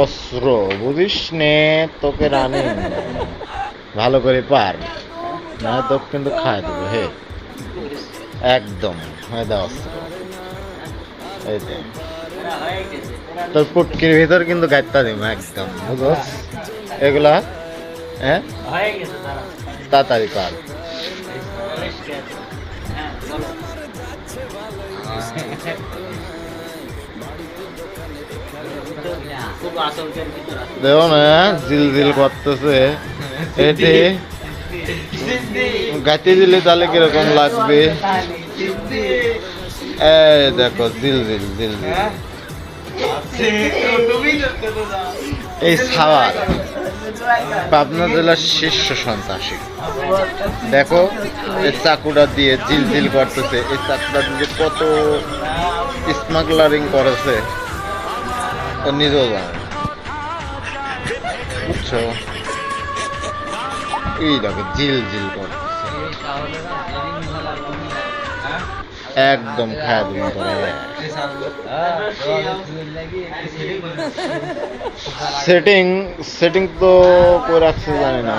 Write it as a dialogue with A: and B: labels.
A: অস্ত্র বুঝিস নে তোকে রানি ভালো করে পার না তো কিন্তু খায় দেবো হে একদম হয়ে দাও অস্ত্র এই তো তোর পুটকির ভিতর কিন্তু গাইতা দিব একদম বুঝস এগুলা হ্যাঁ তাড়াতাড়ি পার দেখো না জিল জিল করতেছে এটি গাইতে দিলে তাহলে কিরকম লাগবে এই দেখো জিল জিল জিল জিল এই সাওয়ার পাবনা জেলার শীর্ষ সন্ত্রাসী দেখো এই চাকুটা দিয়ে জিল জিল করতেছে এই চাকুটা দিয়ে কত স্মাগলারিং করেছে ও নিজেও জানে বুঝছো এই দেখো জিল জিল করতেছে একদম খায় দিন করে সেটিং সেটিং তো করে রাখছে জানি না